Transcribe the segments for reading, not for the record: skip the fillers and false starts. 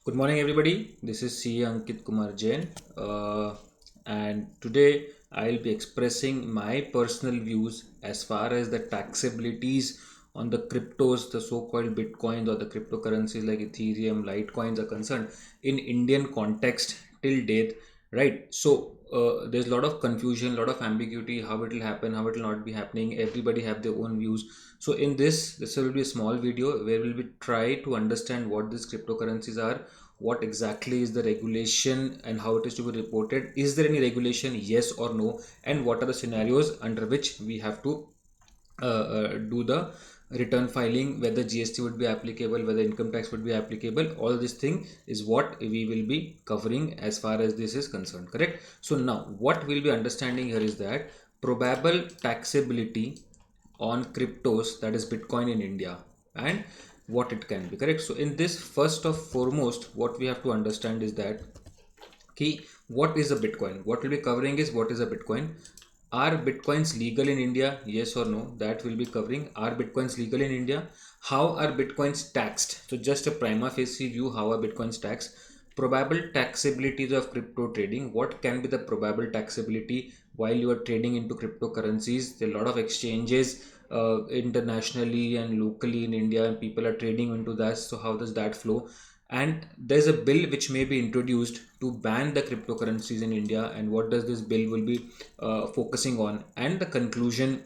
Good morning, everybody. This is C. Ankit Kumar Jain, and today I'll be expressing my personal views as far as the taxabilities on the cryptos, the so-called Bitcoins or the cryptocurrencies like Ethereum, Litecoins are concerned in Indian context till date, right? So there's a lot of confusion, a lot of ambiguity, how it will happen, how it will not be happening. Everybody have their own views. So in this will be a small video where we will try to understand what these cryptocurrencies are, what exactly is the regulation and how it is to be reported. Is there any regulation, yes or no, and what are the scenarios under which we have to do the return filing, whether GST would be applicable, whether income tax would be applicable. All this thing is what we will be covering as far as this is concerned, correct? So now what we'll be understanding here is that probable taxability on cryptos, that is Bitcoin in India, and what it can be, correct? So in this, first of foremost, what we have to understand is that key, what is a Bitcoin? What we'll be covering is what is a Bitcoin. Are Bitcoins legal in India? Yes or no? That will be covering. Are Bitcoins legal in India? How are Bitcoins taxed? So just a prima facie view, how are Bitcoins taxed? Probable taxabilities of crypto trading. What can be the probable taxability while you are trading into cryptocurrencies? There are a lot of exchanges internationally and locally in India, and people are trading into that. So how does that flow? And there's a bill which may be introduced to ban the cryptocurrencies in India, and what does this bill will be focusing on, and the conclusion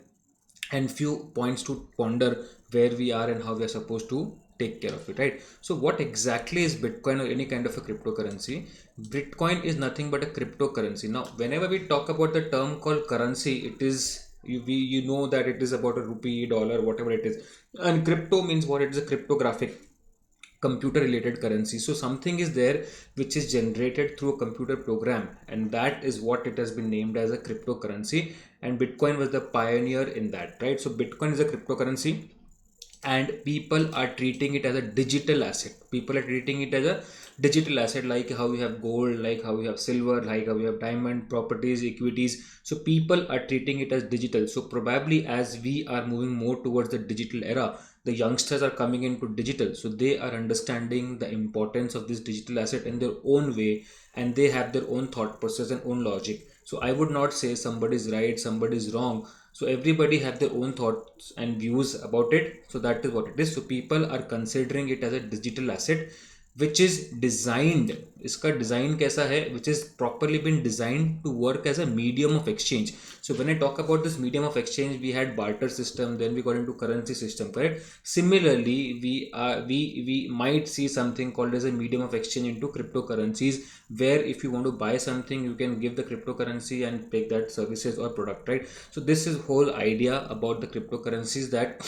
and few points to ponder where we are and how we are supposed to take care of it, right? So what exactly is Bitcoin or any kind of a cryptocurrency? Bitcoin is nothing but a cryptocurrency. Now whenever we talk about the term called currency, it is you know that it is about a rupee, dollar, whatever it is, and crypto means what? It is a cryptographic computer related currency. So something is there which is generated through a computer program, and that is what it has been named as a cryptocurrency, and Bitcoin was the pioneer in that, right? So Bitcoin is a cryptocurrency, and people are treating it as a digital asset. People are treating it as a digital asset, like how we have gold, like how we have silver, like how we have diamond properties, equities. So people are treating it as digital. So probably as we are moving more towards the digital era, the youngsters are coming into digital, so they are understanding the importance of this digital asset in their own way, and they have their own thought process and own logic. So I would not say somebody is right, somebody is wrong. So everybody have their own thoughts and views about it. So that is what it is. So people are considering it as a digital asset which is designed, इसका design कैसा है, which is properly been designed to work as a medium of exchange. So when I talk about this medium of exchange, we had barter system, then we got into currency system, correct? Similarly, we might see something called as a medium of exchange into cryptocurrencies, where if you want to buy something, you can give the cryptocurrency and take that services or product, right? So this is whole idea about the cryptocurrencies, that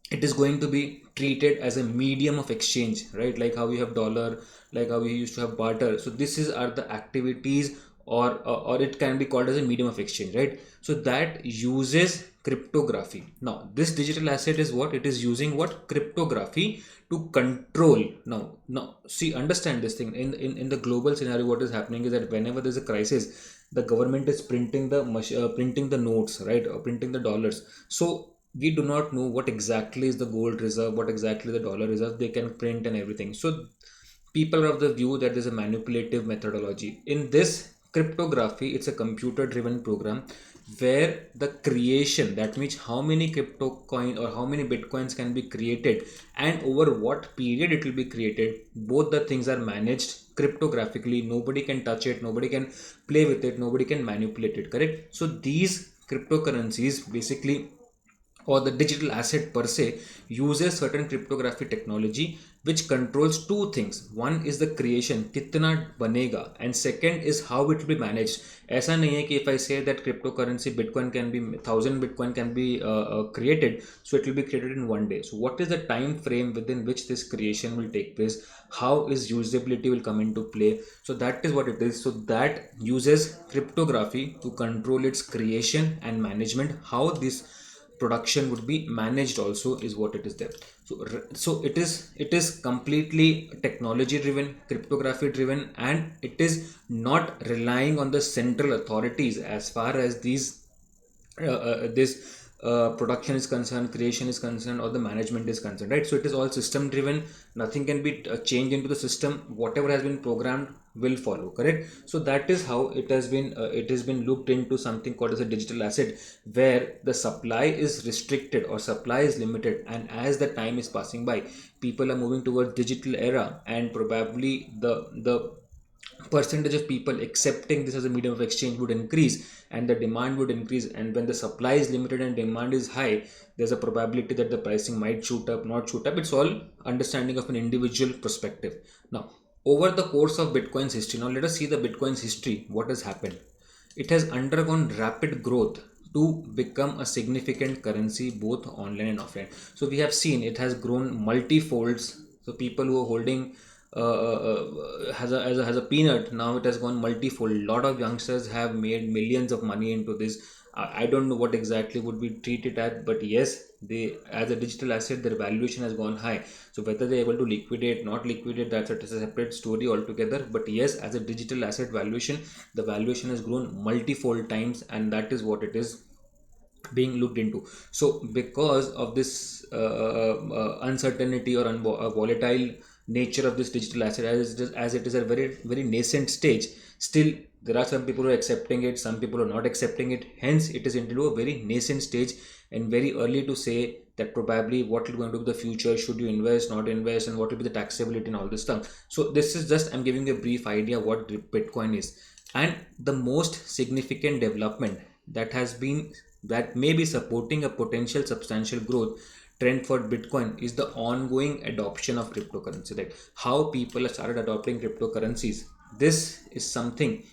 it is going to be treated as a medium of exchange, right? Like how we have dollar, like how we used to have barter. So this is are the activities, or it can be called as a medium of exchange, right? So that uses cryptography. Now this digital asset is what? It is using what? Cryptography to control. Now see, understand this thing. In the global scenario, what is happening is that whenever there's a crisis, the government is printing the notes, right, or printing the dollars. So we do not know what exactly is the gold reserve, what exactly the dollar reserve. They can print and everything. So people are of the view that there's a manipulative methodology in this cryptography. It's a computer driven program where the creation, that means how many crypto coin or how many bitcoins can be created and over what period it will be created, both the things are managed cryptographically. Nobody can touch it, nobody can play with it, nobody can manipulate it, correct? So these cryptocurrencies basically, or the digital asset per se, uses certain cryptography technology which controls two things. One is the creation, kitna banega, and second is how it will be managed. ऐसा नहीं है कि if I say that cryptocurrency Bitcoin can be 1,000 Bitcoin can be created, so it will be created in one day. So what is the time frame within which this creation will take place? How is usability will come into play? So that is what it is. So that uses cryptography to control its creation and management. How this production would be managed also is what it is there. So it is completely technology driven, cryptography driven, and it is not relying on the central authorities as far as these this production is concerned, creation is concerned, or the management is concerned, right? So it is all system driven. Nothing can be changed into the system. Whatever has been programmed will follow, correct? So that is how it has been looked into something called as a digital asset, where the supply is restricted or supply is limited, and as the time is passing by, people are moving towards digital era, and probably the percentage of people accepting this as a medium of exchange would increase, and the demand would increase. And when the supply is limited and demand is high, there's a probability that the pricing might shoot up, not shoot up. It's all understanding of an individual perspective. Now, over the course of Bitcoin's history, now let us see the Bitcoin's history. What has happened? It has undergone rapid growth to become a significant currency both online and offline. So we have seen it has grown multi-folds. So people who are holding has a peanut, now it has gone multi-fold. A lot of youngsters have made millions of money into this. I don't know what exactly would we treat it at, but yes, they, as a digital asset, their valuation has gone high. So whether they're able to liquidate, not liquidate, that's a separate story altogether. But yes, as a digital asset valuation, the valuation has grown multi-fold times, and that is what it is being looked into. So because of this uncertainty or volatile nature of this digital asset, as it is a very nascent stage, still there are some people who are accepting it, some people are not accepting it. Hence it is into a very nascent stage and very early to say that probably what will going to be the future, should you invest, not invest, and what will be the taxability and all this stuff. So this is just, I'm giving you a brief idea what Bitcoin is. And the most significant development that may be supporting a potential substantial growth trend for Bitcoin is the ongoing adoption of cryptocurrency. Like how people have started adopting cryptocurrencies. This is something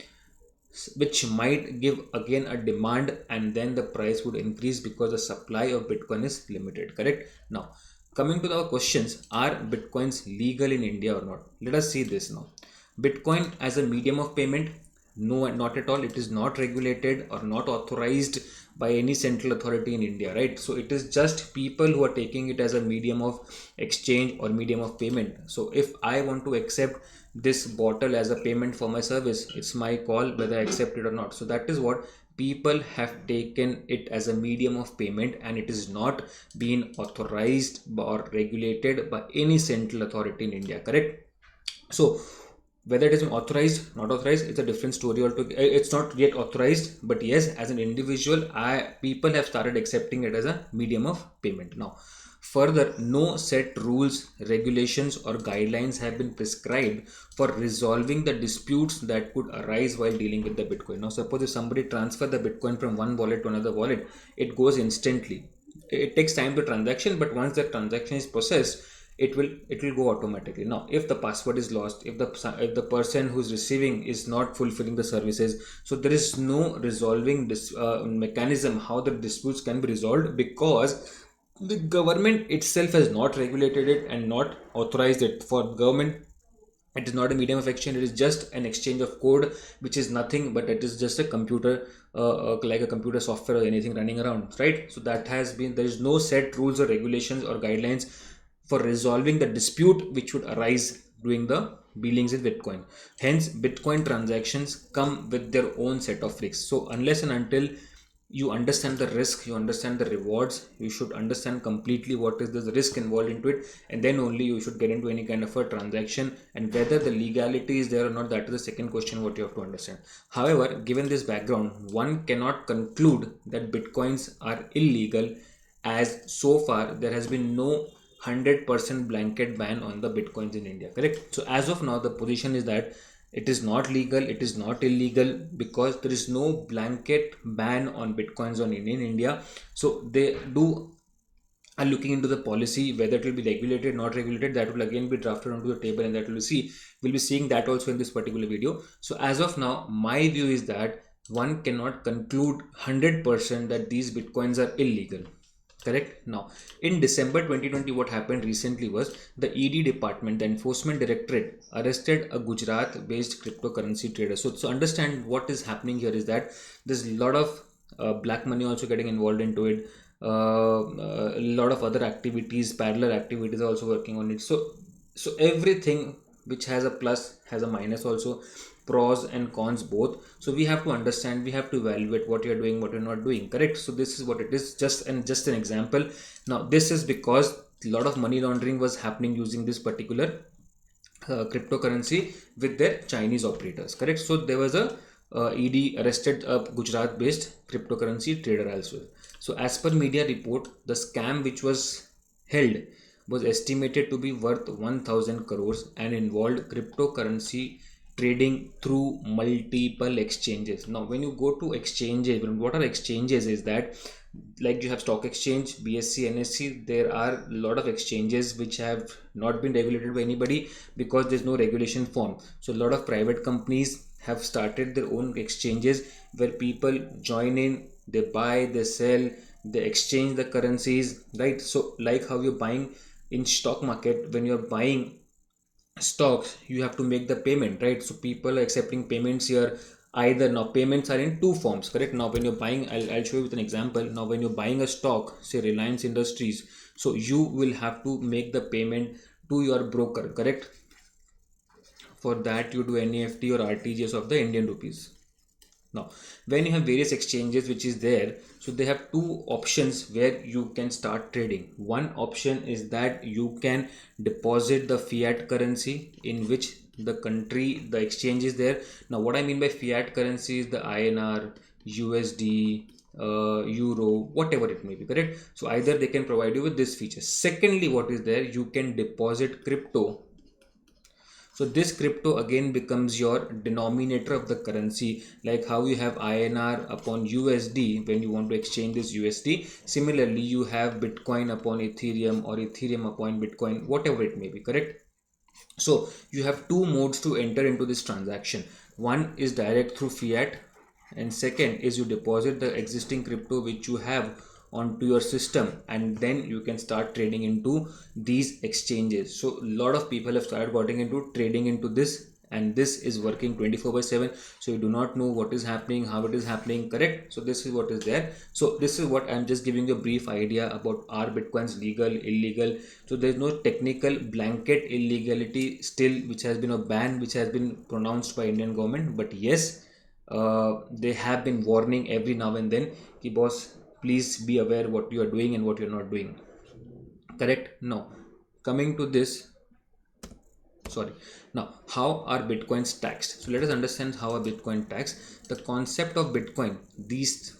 which might give again a demand, and then the price would increase because the supply of Bitcoin is limited. Correct? Now, coming to our questions, are Bitcoins legal in India or not? Let us see this now. Bitcoin as a medium of payment, no, not at all. It is not regulated or not authorized by any central authority in India, right? So it is just people who are taking it as a medium of exchange or medium of payment. So if I want to accept this bottle as a payment for my service, it's my call whether I accept it or not. So that is what people have taken it as a medium of payment, and it is not being authorized or regulated by any central authority in India, correct? So whether it is authorized, not authorized, it's a different story altogether. It's not yet authorized, but yes, as an individual, people have started accepting it as a medium of payment. Now, further, no set rules, regulations, or guidelines have been prescribed for resolving the disputes that could arise while dealing with the Bitcoin. Now, suppose if somebody transfer the Bitcoin from one wallet to another wallet, it goes instantly. It takes time to transaction, but once the transaction is processed, it will go automatically. Now if the password is lost, if the person who's receiving is not fulfilling the services, so there is no resolving this mechanism how the disputes can be resolved, because the government itself has not regulated it and not authorized it. For government, it is not a medium of exchange, it is just an exchange of code, which is nothing but it is just a computer, like a computer software or anything running around, right? So that has been, there is no set rules or regulations or guidelines for resolving the dispute which would arise during the dealings with Bitcoin. Hence Bitcoin transactions come with their own set of risks. So unless and until you understand the risk, you understand the rewards, you should understand completely what is the risk involved into it, and then only you should get into any kind of a transaction. And whether the legality is there or not, that is the second question what you have to understand. However, given this background, one cannot conclude that Bitcoins are illegal, as so far there has been no 100% blanket ban on the Bitcoins in India, correct? So as of now, the position is that it is not legal, it is not illegal, because there is no blanket ban on Bitcoins in India. So they are looking into the policy, whether it will be regulated, not regulated, that will again be drafted onto the table, and that we'll be seeing that also in this particular video. So as of now, my view is that one cannot conclude 100% that these Bitcoins are illegal. Correct? Now, in December 2020, what happened recently was the ED department, the Enforcement Directorate, arrested a Gujarat-based cryptocurrency trader. So understand what is happening here is that there's a lot of black money also getting involved into it. A lot of other activities, parallel activities are also working on it. So everything which has a plus has a minus also. pros and cons both. So we have to understand, we have to evaluate what you're doing, what you're not doing. Correct? So this is what it is, just an example. Now this is because a lot of money laundering was happening using this particular cryptocurrency with their Chinese operators. Correct? So there was a ED arrested a Gujarat based cryptocurrency trader as well. So as per media report, the scam which was held was estimated to be worth 1000 crores and involved cryptocurrency trading through multiple exchanges. Now when you go to exchanges, what are exchanges is that, like you have stock exchange, BSE, NSE, there are a lot of exchanges which have not been regulated by anybody because there's no regulation form. So a lot of private companies have started their own exchanges where people join in, they buy, they sell, they exchange the currencies, right? So like how you're buying in stock market, when you're buying stocks, you have to make the payment, right? So people are accepting payments here. Either now payments are in two forms. Correct? Now when you're buying, I'll show you with an example. Now when you're buying a stock, say Reliance Industries, so you will have to make the payment to your broker. Correct? For that you do NEFT or RTGS of the Indian rupees. Now when you have various exchanges which is there, so they have two options where you can start trading. One option is that you can deposit the fiat currency in which the country, the exchange is there. Now what I mean by fiat currency is the INR, USD, euro, whatever it may be. Correct? So either they can provide you with this feature. Secondly, what is there, you can deposit crypto. So this crypto again becomes your denominator of the currency, like how you have INR upon USD when you want to exchange this USD. Similarly, you have Bitcoin upon Ethereum or Ethereum upon Bitcoin, whatever it may be. Correct? So you have two modes to enter into this transaction. One is direct through fiat, and second is you deposit the existing crypto which you have onto your system, and then you can start trading into these exchanges. So a lot of people have started getting into trading into this, and this is working 24/7. So you do not know what is happening, how it is happening. Correct? So this is what is there. So this is what I'm just giving you a brief idea about, are bitcoins legal, illegal? So there's no technical blanket illegality still which has been a ban which has been pronounced by Indian government, but yes, they have been warning every now and then ki boss, please be aware what you are doing and what you're not doing. Correct? Now coming to this, sorry, now how are bitcoins taxed? So let us understand how are bitcoin taxed. The concept of bitcoin, these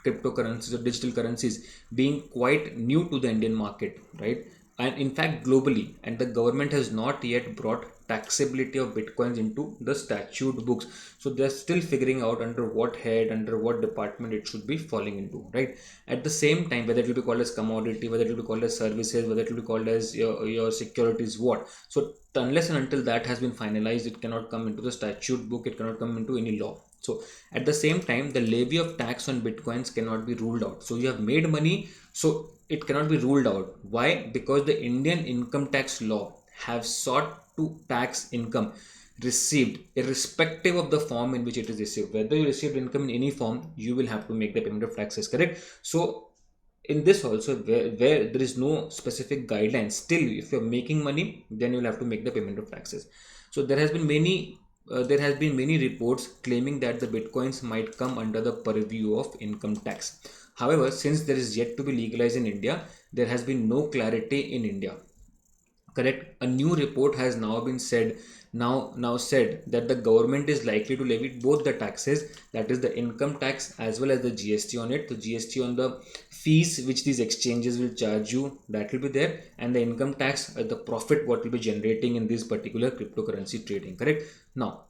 cryptocurrencies or digital currencies, being quite new to the Indian market, right, and in fact globally, and the government has not yet brought taxability of bitcoins into the statute books. So they're still figuring out under what head, under what department it should be falling into, right? At the same time, whether it will be called as commodity, whether it will be called as services, whether it will be called as your securities, what. So unless and until that has been finalized, it cannot come into the statute book, it cannot come into any law. So at the same time, the levy of tax on bitcoins cannot be ruled out. So you have made money, so it cannot be ruled out. Why? Because the Indian income tax law have sought to tax income received irrespective of the form in which it is received. Whether you received income in any form, you will have to make the payment of taxes. Correct? So in this also, where there is no specific guidelines, still if you're making money, then you'll have to make the payment of taxes. So there has been many reports claiming that the bitcoins might come under the purview of income tax. However, since there is yet to be legalized in India, there has been no clarity in India. Correct? A new report has now said that the government is likely to levy both the taxes, that is the income tax as well as the GST on it. The GST on the fees which these exchanges will charge you, that will be there, and the income tax, the profit what will be generating in this particular cryptocurrency trading. Correct? Now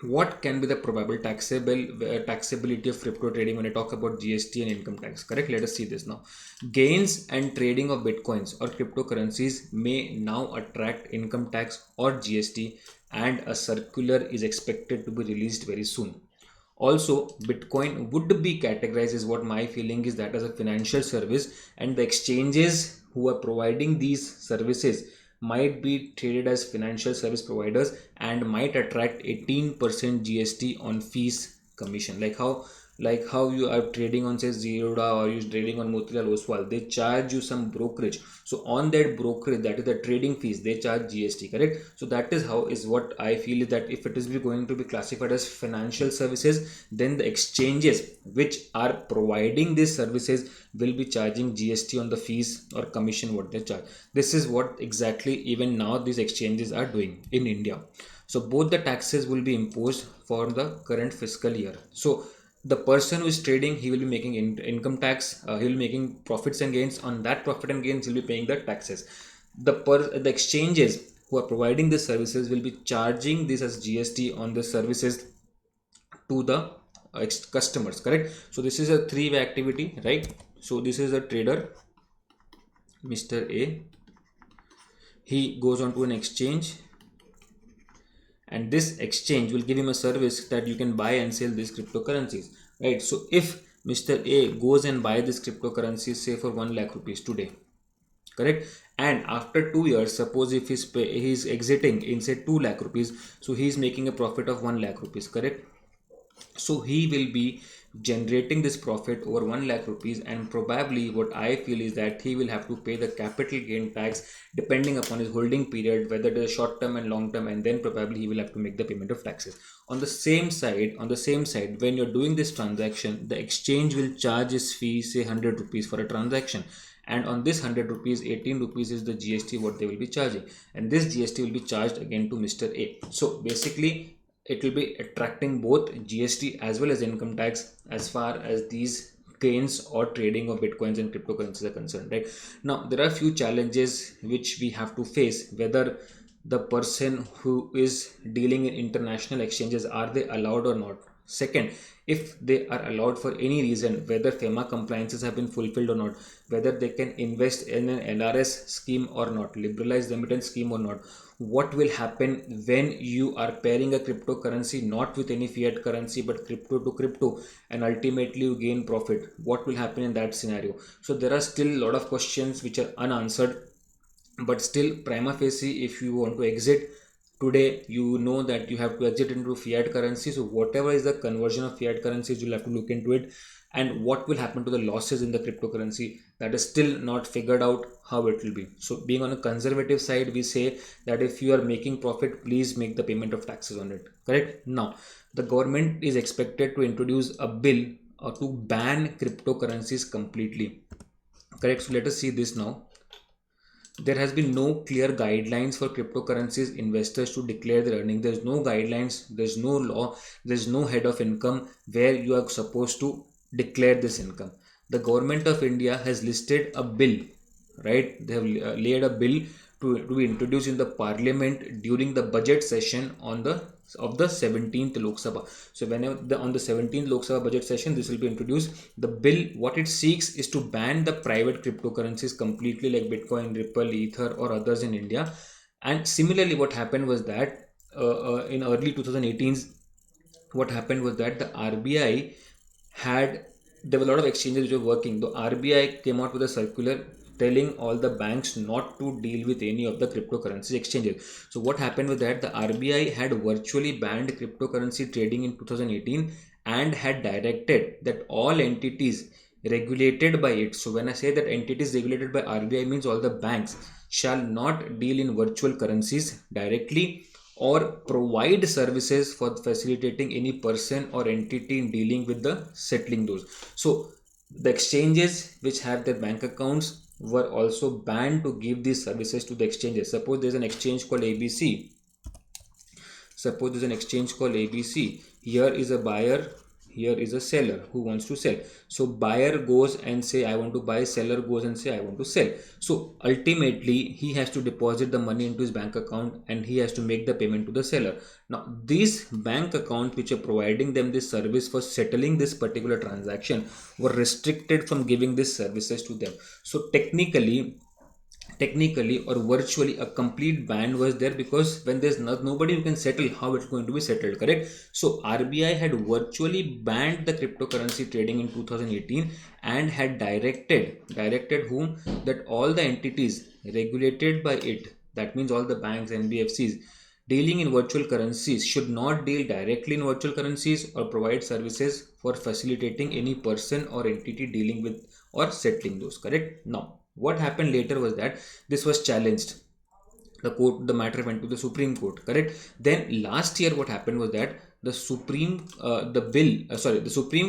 what can be the probable taxability of crypto trading when I talk about GST and income tax? Correct? Let us see this now. Gains and trading of bitcoins or cryptocurrencies may now attract income tax or GST, and a circular is expected to be released very soon. Also, bitcoin would be categorized, as what my feeling is, that as a financial service, and the exchanges who are providing these services might be traded as financial service providers and might attract 18% GST on fees commission. Like how like how you are trading on say Zerodha or you're trading on Motilal Oswal, they charge you some brokerage. So on that brokerage, that is the trading fees, they charge GST, correct? So that is how is what I feel is that if it is going to be classified as financial services, then the exchanges which are providing these services will be charging GST on the fees or commission what they charge. This is what exactly even now these exchanges are doing in India. So both the taxes will be imposed for the current fiscal year. So the person who is trading, he will be making income tax, he will be making profits and gains. On that profit and gains, he will be paying the taxes. The exchanges who are providing the services will be charging this as GST on the services to the customers, correct? So this is a three-way activity, right? So this is a trader, Mr. A. He goes on to an exchange, and this exchange will give him a service that you can buy and sell these cryptocurrencies, right? So if Mr. A goes and buy this cryptocurrencies say for 1 lakh rupees today, correct, and after 2 years, suppose if he's exiting in say 2 lakh rupees, so he's making a profit of 1 lakh rupees, correct? So he will be generating this profit over 1 lakh rupees, and probably what I feel is that he will have to pay the capital gain tax depending upon his holding period, whether it is short term and long term, and then probably he will have to make the payment of taxes. On the same side, when you're doing this transaction, the exchange will charge his fee say 100 rupees for a transaction, and on this 100 rupees, 18 rupees is the GST what they will be charging, and this GST will be charged again to Mr. A. So basically it will be attracting both GST as well as income tax as far as these gains or trading of bitcoins and cryptocurrencies are concerned, right? Now there are few challenges which we have to face, whether the person who is dealing in international exchanges, are they allowed or not? Second, if they are allowed for any reason, whether FEMA compliances have been fulfilled or not, whether they can invest in an LRS scheme or not, liberalized remittance scheme or not. What will happen when you are pairing a cryptocurrency not with any fiat currency but crypto to crypto, and ultimately you gain profit? What will happen in that scenario? So there are still a lot of questions which are unanswered, but still prima facie, if you want to exit today, you know that you have to exit into fiat currency. So whatever is the conversion of fiat currencies, you'll have to look into it. And what will happen to the losses in the cryptocurrency, that is still not figured out how it will be. So being on a conservative side, we say that if you are making profit, please make the payment of taxes on it, correct? Now the government is expected to introduce a bill to ban cryptocurrencies completely, correct? So let us see this now. There has been no clear guidelines for cryptocurrencies investors to declare their earnings. There's no guidelines, there's no law, there's no head of income where you are supposed to declare this income. The government of India has listed a bill, right? They have laid a bill to be introduced in the parliament during the budget session on the of the 17th Lok Sabha. So whenever on the 17th Lok Sabha budget session, this will be introduced. The bill, what it seeks is to ban the private cryptocurrencies completely, like Bitcoin, Ripple, Ether or others in India. And similarly, what happened was that in early 2018s, what happened was that the RBI had, there were a lot of exchanges which were working. The RBI came out with a circular telling all the banks not to deal with any of the cryptocurrency exchanges. So what happened with that, the RBI had virtually banned cryptocurrency trading in 2018 and had directed that all entities regulated by it, so when I say that entities regulated by RBI means all the banks, shall not deal in virtual currencies directly or provide services for facilitating any person or entity in dealing with the settling those. So the exchanges which have their bank accounts were also banned to give these services to the exchanges. Suppose there's an exchange called ABC. Here is a buyer, here is a seller who wants to sell. So buyer goes and say I want to buy, seller goes and say I want to sell. So ultimately he has to deposit the money into his bank account and he has to make the payment to the seller. Now these bank accounts which are providing them this service for settling this particular transaction were restricted from giving these services to them. So technically or virtually a complete ban was there, because when there's nobody who can settle, how it's going to be settled, correct? So RBI had virtually banned the cryptocurrency trading in 2018 and had directed whom, that all the entities regulated by it, that means all the banks, NBFCs, dealing in virtual currencies should not deal directly in virtual currencies or provide services for facilitating any person or entity dealing with or settling those. Correct? Now, what happened later was that this was challenged. The matter went to the Supreme Court. Correct? Then last year, what happened was that the Supreme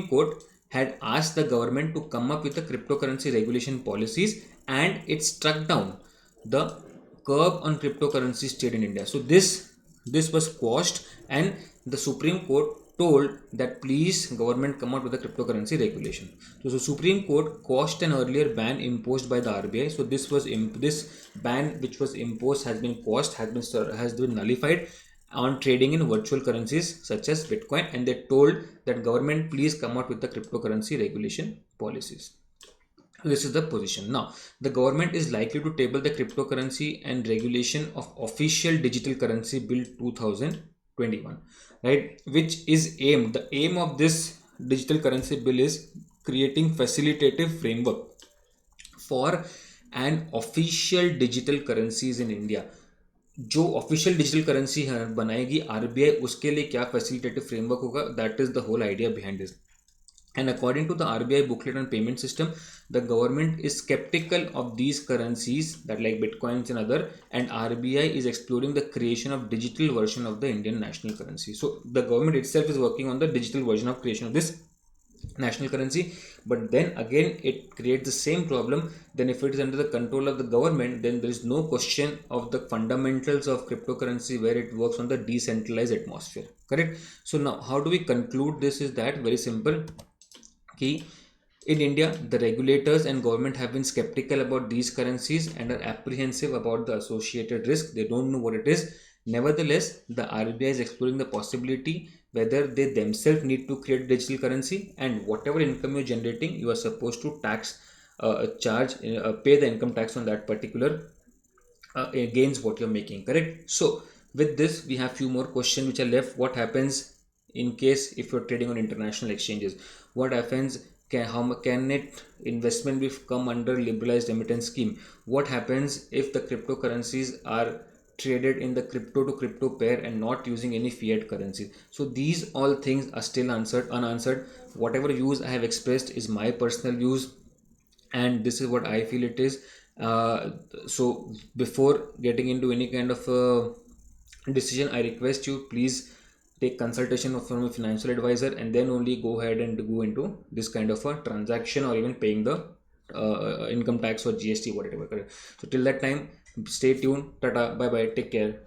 Court had asked the government to come up with a cryptocurrency regulation policies, and it struck down the curb on cryptocurrencies trade in India. So this was quashed, and the Supreme Court told that please government come out with a cryptocurrency regulation. So the Supreme Court quashed an earlier ban imposed by the RBI. So this ban which was imposed has been quashed, has been nullified on trading in virtual currencies such as Bitcoin, and they told that government please come out with the cryptocurrency regulation policies. This is the position. Now, the government is likely to table the cryptocurrency and regulation of official digital currency bill 2021, right? The aim of this digital currency bill is creating facilitative framework for an official digital currencies in India. जो official digital currency बनाएगी RBI, उसके लिए क्या facilitative framework होगा, that is the whole idea behind this. And according to the RBI booklet on payment system, the government is skeptical of these currencies that like bitcoins and other, and RBI is exploring the creation of digital version of the Indian national currency. So the government itself is working on the digital version of creation of this national currency, but then again it creates the same problem. Then if it is under the control of the government, then there is no question of the fundamentals of cryptocurrency where it works on the decentralized atmosphere. Correct? So now how do we conclude this? Is that very simple. In India, the regulators and government have been skeptical about these currencies and are apprehensive about the associated risk. They don't know what it is. Nevertheless, the RBI is exploring the possibility whether they themselves need to create digital currency, and whatever income you're generating, you are supposed to pay the income tax on that particular gains what you're making. Correct? So with this, we have few more questions which are left. What happens in case if you're trading on international exchanges? What happens? Can it investment be come under liberalized remittance scheme? What happens if the cryptocurrencies are traded in the crypto to crypto pair and not using any fiat currency? So these all things are still unanswered. Whatever views I have expressed is my personal views, and this is what I feel it is. So before getting into any kind of decision, I request you please take consultation from a financial advisor, and then only go ahead and go into this kind of a transaction or even paying the income tax or GST, whatever. So till that time, stay tuned. Tata, bye bye, take care.